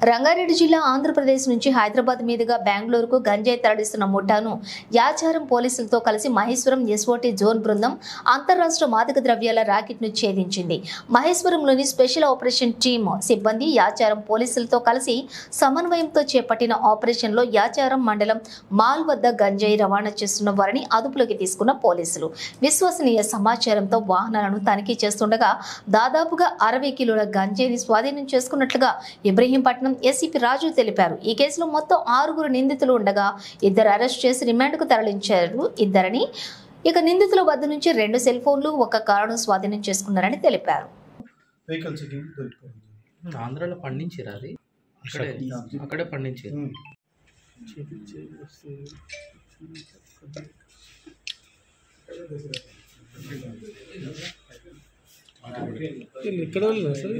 రంగారెడ్డి జిల్లా ఆంధ్రప్రదేశ్ నుంచి హైదరాబాద్ మీదుగా బెంగళూరుకు గంజాయి తరలిస్తున్న ముఠాను యాచారం పోలీసులతో కలిసి మహేశ్వరం ఎస్ఓటీ జోన్ బృందం అంతర్రాష్ట్ర మాదక ద్రవ్యాల ర్యాకెట్ను ఛేదించింది. మహేశ్వరంలోని స్పెషల్ ఆపరేషన్ టీమ్ సిబ్బంది యాచారం పోలీసులతో కలిసి సమన్వయంతో చేపట్టిన ఆపరేషన్లో యాచారం మండలం మాల్ వద్ద గంజాయి రవాణా చేస్తున్న వారిని అదుపులోకి తీసుకున్న పోలీసులు విశ్వసనీయ సమాచారంతో వాహనాలను తనిఖీ చేస్తుండగా దాదాపుగా 60 కిలోల గంజాయిని స్వాధీనం చేసుకున్నట్లుగా ఇబ్రహీంపట్నం ఏసీపీ రాజు తెలిపారు. ఈ కేసులో మొత్తం 6 నిందితులు ఉండగా 2 అరెస్ట్ చేసి రిమాండ్కు తరలించారు. ఇద్దరిని ఇక నిందితుల వద్ద నుంచి 2 సెల్ ఫోన్లు, 1 కారును స్వాధీనం చేసుకున్నారని తెలిపారు. ఆంధ్రాలో పండించారు, అది అక్కడే పండించారు. ఇక్కడ సార్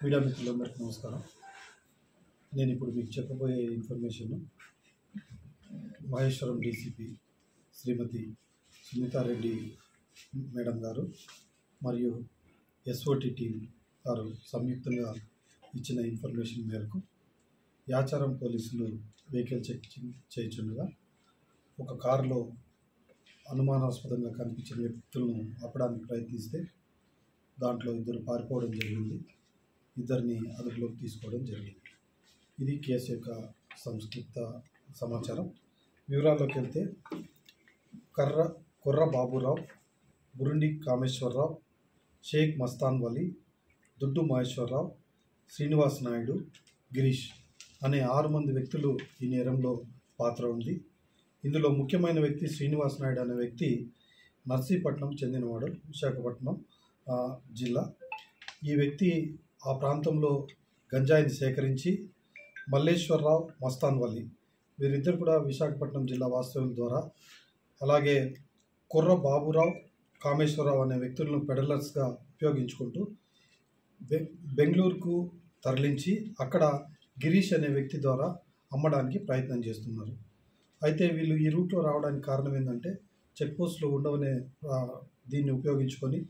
మీడియా మిత్రులందరికీ నమస్కారం. నేను ఇప్పుడు మీకు చెప్పబోయే ఇన్ఫర్మేషన్ మహేశ్వరం డీసీపీ శ్రీమతి సునీతారెడ్డి మేడం గారు మరియు ఎస్ఓటీ టీం గారు సంయుక్తంగా ఇచ్చిన ఇన్ఫర్మేషన్ మేరకు యాచారం పోలీసులు వెహికల్ చెక్ చేయించుండగా ఒక కారులో అనుమానాస్పదంగా కనిపించిన వ్యక్తులను ఆపడానికి ప్రయత్నిస్తే దాంట్లో 2 పారిపోవడం జరిగింది. 2ని అదుపులోకి తీసుకోవడం జరిగింది. ఇది కేసు యొక్క సంక్షిప్త సమాచారం. వివరాల్లోకి వెళ్తే కుర్ర బాబురావు, బురుండి కామేశ్వరరావు, షేక్ మస్తాన్ వలీ, దుడ్డు మహేశ్వరరావు, శ్రీనివాస్ నాయుడు, గిరీష్ అనే 6 మంది వ్యక్తులు ఈ నేరంలో పాత్ర ఉంది. ఇందులో ముఖ్యమైన వ్యక్తి శ్రీనివాస్ నాయుడు అనే వ్యక్తి నర్సీపట్నం చెందినవాడు, విశాఖపట్నం జిల్లా. ఈ వ్యక్తి ఆ ప్రాంతంలో గంజాయిని సేకరించి మల్లేశ్వరరావు, మస్తాన్ వలీ వీరిద్దరు కూడా విశాఖపట్నం జిల్లా వాస్తవ్యం ద్వారా, అలాగే కుర్ర బాబురావు, కామేశ్వరరావు అనే వ్యక్తులను పెడలర్స్గా ఉపయోగించుకుంటూ బెంగళూరుకు తరలించి అక్కడ గిరీష్ అనే వ్యక్తి ద్వారా అమ్మడానికి ప్రయత్నం చేస్తున్నారు. అయితే వీళ్ళు ఈ రూట్లో రావడానికి కారణం ఏంటంటే చెక్ పోస్టులు ఉండవనే దీన్ని ఉపయోగించుకొని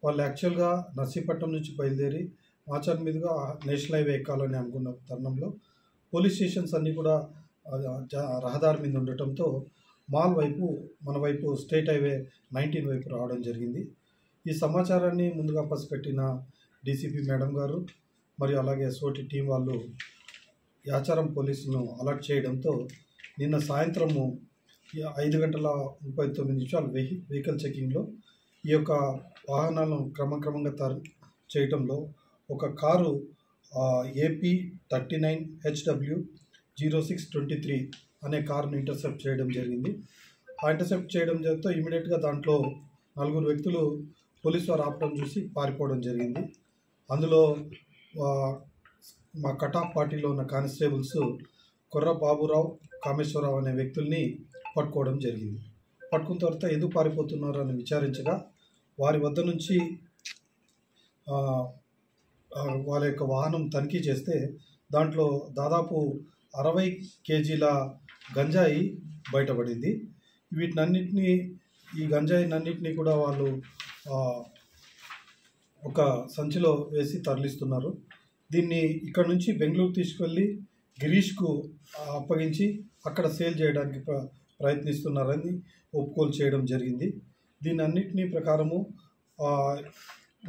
వాళ్ళు యాక్చువల్గా నర్సీపట్నం నుంచి బయలుదేరి మాచర్ మీదుగా నేషనల్ హైవే ఎక్కాలని అనుకున్న తరుణంలో పోలీస్ స్టేషన్స్ అన్నీ కూడా రహదారి మీద ఉండటంతో మాల్ వైపు, మన వైపు స్టేట్ హైవే 19 వైపు రావడం జరిగింది. ఈ సమాచారాన్ని ముందుగా పసిపెట్టిన డీసీపీ మేడం గారు మరియు అలాగే ఎస్ఓటీ టీం వాళ్ళు యాచారం పోలీసులను అలర్ట్ చేయడంతో నిన్న సాయంత్రము 5:39 వెహికల్ చెకింగ్లో ఈ యొక్క వాహనాలను క్రమక్రమంగా చేయటంలో ఒక కారు AP 39HW 0623 అనే కారును ఇంటర్సెప్ట్ చేయడం జరిగింది. ఆ ఇంటర్సెప్ట్ చేయడం జరిగితే ఇమీడియట్గా దాంట్లో 4 వ్యక్తులు పోలీసు వారు ఆపడం చూసి పారిపోవడం జరిగింది. అందులో మా కటాఫ్ పార్టీలో ఉన్న కానిస్టేబుల్స్ కుర్ర బాబురావు, కామేశ్వరరావు అనే వ్యక్తుల్ని పట్టుకోవడం జరిగింది. పట్టుకున్న తర్వాత ఎందుకు పారిపోతున్నారు అని విచారించగా వారి వద్ద నుంచి వాళ్ళ యొక్క వాహనం తనిఖీ చేస్తే దాంట్లో దాదాపు 60 కేజీల గంజాయి బయటపడింది. ఈ గంజాయినన్నింటినీ కూడా వాళ్ళు ఒక సంచిలో వేసి తరలిస్తున్నారు. దీన్ని ఇక్కడ నుంచి బెంగళూరు తీసుకెళ్ళి గిరీష్కు అప్పగించి అక్కడ సేల్ చేయడానికి ప్రయత్నిస్తున్నారని ఒప్పుకోలు చేయడం జరిగింది. దీని అన్నింటినీ ప్రకారము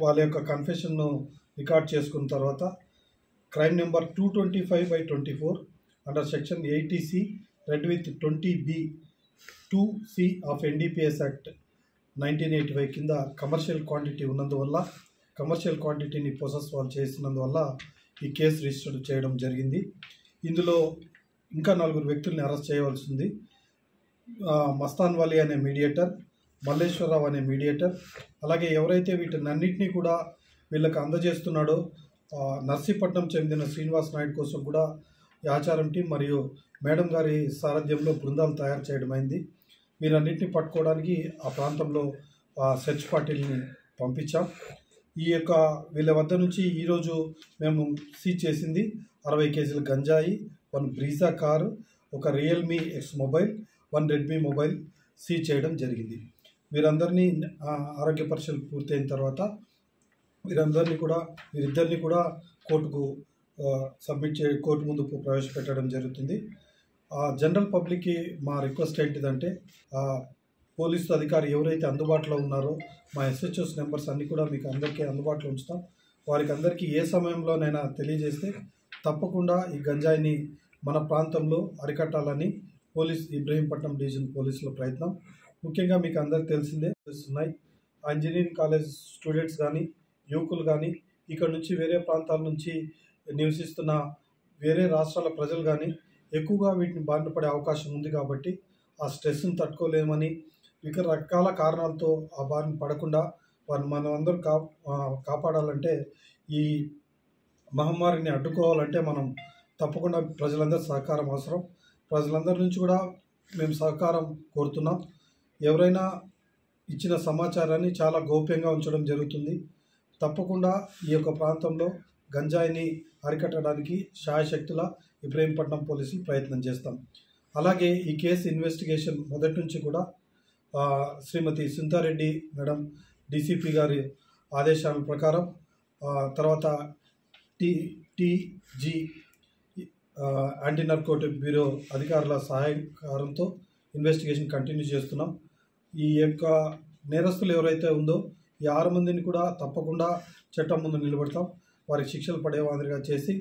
వాళ్ళ యొక్క కన్ఫెషన్ను రికార్డ్ చేసుకున్న తర్వాత crime number 225/24 under section 80C red with 20B 2C of NDPS act 1985 కింద కమర్షియల్ క్వాంటిటీ ఉన్నందువల్ల, కమర్షియల్ క్వాంటిటీని పొసెస్ వాళ్ళు చేసినందువల్ల ఈ కేసు రిజిస్టర్ చేయడం జరిగింది. ఇందులో ఇంకా 4 వ్యక్తుల్ని అరెస్ట్ చేయవలసి ఉంది. మస్తాన్ వలీ అనే మీడియేటర్, మల్లేశ్వరరావు అనే మీడియేటర్, అలాగే ఎవరైతే వీటినన్నింటినీ కూడా వీళ్ళకి అందజేస్తున్నాడో నర్సీపట్నం చెందిన శ్రీనివాస్ నాయుడు కోసం కూడా యాచారం టీం మరియు మేడం గారి సారథ్యంలో బృందాలు తయారు చేయడం అయింది. వీరన్నింటినీ పట్టుకోవడానికి ఆ ప్రాంతంలో సెర్చ్ పార్టీలని పంపించాం. ఈ యొక్క వీళ్ళ వద్ద నుంచి ఈరోజు మేము సీజ్ చేసింది 60 కేజీల గంజాయి, 1 బ్రీజా కారు, ఒక Realme X mobile, 1 Redmi mobile seize చేయడం జరిగింది. వీరందరినీ ఆరోగ్య పరీక్షలు పూర్తయిన తర్వాత వీరిద్దరిని కూడా కోర్టుకు కోర్టు ముందు ప్రవేశపెట్టడం జరుగుతుంది. జనరల్ పబ్లిక్కి మా రిక్వెస్ట్ ఏంటిదంటే పోలీసు అధికారి ఎవరైతే అందుబాటులో ఉన్నారో మా SHOs నెంబర్స్ అన్నీ కూడా మీకు అందరికీ అందుబాటులో ఉంచుతాం. వారికి అందరికీ ఏ సమయంలోనైనా తెలియజేస్తే తప్పకుండా ఈ గంజాయిని మన ప్రాంతంలో అరికట్టాలని ఇబ్రహీంపట్నం డివిజన్ పోలీసుల ప్రయత్నం. ముఖ్యంగా మీకు అందరికీ తెలిసిందే ఉన్నాయి. ఇంజనీరింగ్ కాలేజ్ స్టూడెంట్స్ కానీ యువకులు కానీ ఇక్కడ నుంచి వేరే ప్రాంతాల నుంచి నివసిస్తున్న వేరే రాష్ట్రాల ప్రజలు కానీ ఎక్కువగా వీటిని బారిన పడే అవకాశం ఉంది. కాబట్టి ఆ స్ట్రెస్ని తట్టుకోలేమని రకరకాల కారణాలతో ఆ బారిన పడకుండా మనం అందరూ కాపాడాలంటే ఈ మహమ్మారిని అడ్డుకోవాలంటే మనం తప్పకుండా ప్రజలందరి సహకారం అవసరం. ప్రజలందరి నుంచి కూడా మేము సహకారం కోరుతున్నాం. ఎవరైనా ఇచ్చిన సమాచారాన్ని చాలా గోప్యంగా ఉంచడం జరుగుతుంది. తప్పకుండా ఈ యొక్క ప్రాంతంలో గంజాయిని అరికట్టడానికి శాయశక్తుల ఇబ్రహీంపట్నం పోలీసులు ప్రయత్నం చేస్తాం. అలాగే ఈ కేసు ఇన్వెస్టిగేషన్ మొదటి నుంచి కూడా శ్రీమతి సింతారెడ్డి మేడం DCP గారి ఆదేశాల ప్రకారం తర్వాత TG యాంటీ నార్కోటిక్ బ్యూరో అధికారుల సహాయకారంతో ఇన్వెస్టిగేషన్ కంటిన్యూ చేస్తున్నాం. ఈ యొక్క నేరస్తులు ఎవరైతే ఉందో ఈ 6 మందిని కూడా తప్పకుండా చట్టం ముందు నిలబెడతాం. వారికి శిక్షలు పడే మాదిరిగా చేసి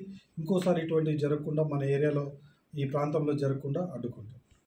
ఇంకోసారి ఇటువంటివి జరగకుండా మన ఏరియాలో ఈ ప్రాంతంలో జరగకుండా అడ్డుకుంటాం.